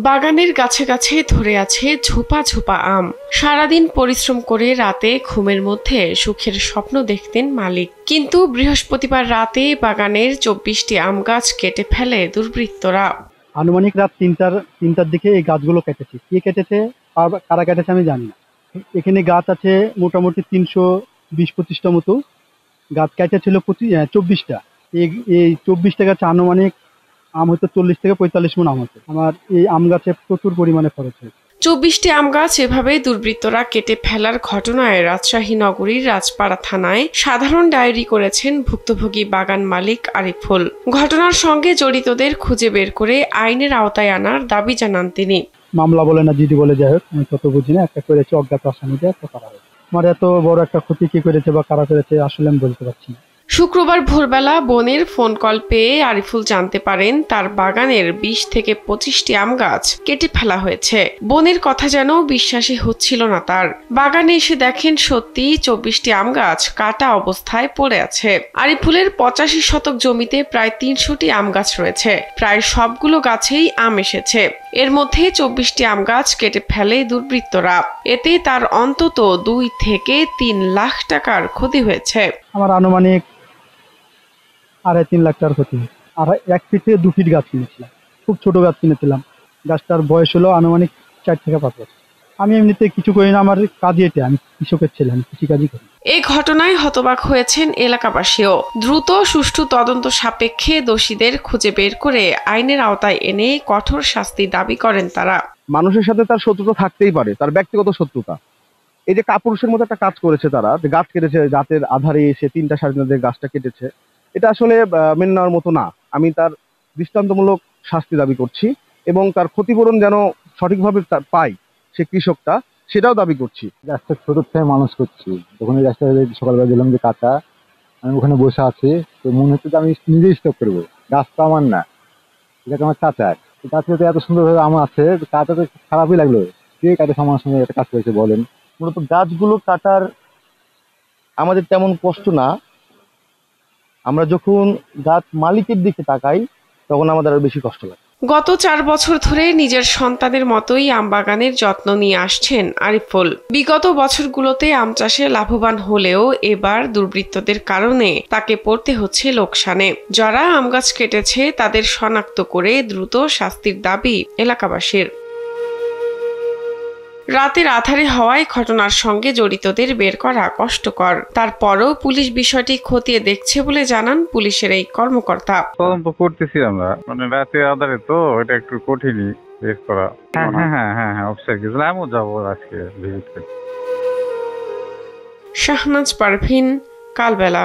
বাগানের গাছে গাছে ধরে আছে ঝোপা ঝোপা আম। সারাদিন পরিশ্রম করে রাতে ঘুমের মধ্যে সুখের স্বপ্ন দেখতেন মালিক, কিন্তু বৃহস্পতিবার রাতে বাগানের 24টি আম গাছ কেটে ফেলে দুর্বৃত্তরা। আনুমানিক রাত তিনটার দিকে এই গাছগুলো কেটেছে। কে কেটেছে, কারা কেটেছে আমি জানি না। এখানে গাছ আছে মোটামুটি 320-25টা মতো গাছ কেটেছিল 24টা। এই 24টা গাছে আনুমানিক আম হয়তো 40 থেকে 45 মণ আম হতো। আমার এই আম গাছে প্রচুর পরিমাণে খরচ হয়েছে। 24টি আম গাছ এভাবে দুর্বৃত্তরা কেটে ফেলার ঘটনায় রাজশাহী নগরীর রাজপাড়া থানায় সাধারণ ডায়েরি করেছেন ভুক্তভোগী বাগান মালিক আরিফুল। ঘটনার সঙ্গে জড়িতদের খুঁজে বের করে আইনের আওতায় আনার দাবি জানান তিনি। মামলা বলে না জিডি বলে, যাই হোক, আমি তত বুঝি না। একটা করেছে অজ্ঞাত আসামিদের, একটা করা হয়েছে। আমার এত বড় একটা ক্ষতি কি করেছে বা কারা করেছে আসলে আমি বলতে পারছি না। শুক্রবার ভোরবেলা বোনের ফোন কল পেয়ে আরিফুল জানতে পারেন তার বাগানের 20 থেকে 25টি আম গাছ কেটে ফেলা হয়েছে। বোনের কথা যেন বিশ্বাসই হচ্ছিল না তার। বাগানে এসে দেখেন সত্যি 24টি আম গাছ কাটা অবস্থায় পড়ে আছে। আরিফুলের 85 শতক জমিতে প্রায় 300টি আম গাছ রয়েছে। প্রায় সবগুলো গাছেই আম এসেছে। এর মধ্যে 24টি আম গাছ কেটে ফেলে দুর্বৃত্তরা। এতে তার অন্তত 2 থেকে 3 লাখ টাকার ক্ষতি হয়েছে। আমার আনুমানিক 2.5-3 লাখ টাকার ক্ষতি। আর 1 ফিট থেকে 2 ফিট গাছ কিনেছিলাম, খুব ছোট গাছ কিনেছিলাম। গাছটার বয়স হলো আনুমানিক 4 থেকে 5 বছর। আমি এমনিতে কিছু করি না, আমার কাজই এটা, আমি কৃষকের ছেলে, আমি কৃষিকাজই করি। এই ঘটনায় হতবাক হয়েছেন এলাকাবাসীও। দ্রুত সুষ্ঠু তদন্ত সাপেক্ষে দোষীদের খুঁজে বের করে আইনের আওতায় এনে কঠোর শাস্তি দাবি করেন তারা। মানুষের সাথে তার শত্রুতা থাকতেই পারে, তার ব্যক্তিগত শত্রুতা। এই যে কাপুরুষের মতো একটা কাজ করেছে তারা, যে গাছ কেটেছে, রাতের আধারে এসে 3টা 3:30 গাছটা কেটেছে, এটা আসলে মেনে নেওয়ার মতো না। আমি তার দৃষ্টান্তমূলক শাস্তি দাবি করছি এবং তার ক্ষতিপূরণ যেন সঠিকভাবে পায় সে কৃষকটা, সেটাও দাবি করছি। গাছটা ছোট থেকে মানুষ করছি, যখন এই গাছটা সকালবেলা দিলাম যে কাটা, আমি ওখানে বসে আছি, তো মনে হচ্ছে যে আমি নিজেই স্টপ করবো। গাছটা আমার না, এটা আমার চাচার। গাছটা এত সুন্দরভাবে আমার আছে, কাটা তো খারাপই লাগলো। কে কাটে আমার সঙ্গে একটা কাজ করেছে বলেন? মূলত গাছগুলো কাটার আমাদের তেমন কষ্ট না, আমরা যখন গাছ মালিকের দিকে তাকাই তখন আমাদের আরো বেশি কষ্ট লাগে। গত 4 বছর ধরে নিজের সন্তানের মতোই আম বাগানের যত্ন নিয়ে আসছেন আরিফুল। বিগত বছরগুলোতে আম চাষে লাভবান হলেও এবার দুর্বৃত্তদের কারণে তাকে পড়তে হচ্ছে লোকসানে। যারা আম গাছ কেটেছে তাদের শনাক্ত করে দ্রুত শাস্তির দাবি এলাকাবাসীর। রাতের আধারে হওয়ায় ঘটনার সঙ্গে জড়িতদের বের করা কষ্টকর। তারপরও পুলিশ বিষয়টি খতিয়ে দেখছে বলে জানান পুলিশের এই কর্মকর্তা। তদন্ত করতেছি আমরা, রাতের আধারে তো এটা একটু কঠিনই বের করা। হ্যাঁ অবশ্যই কিছু আমিও যাবো আজকে ভিজিট করতে। শাহনাজ পারভিন, কালবেলা।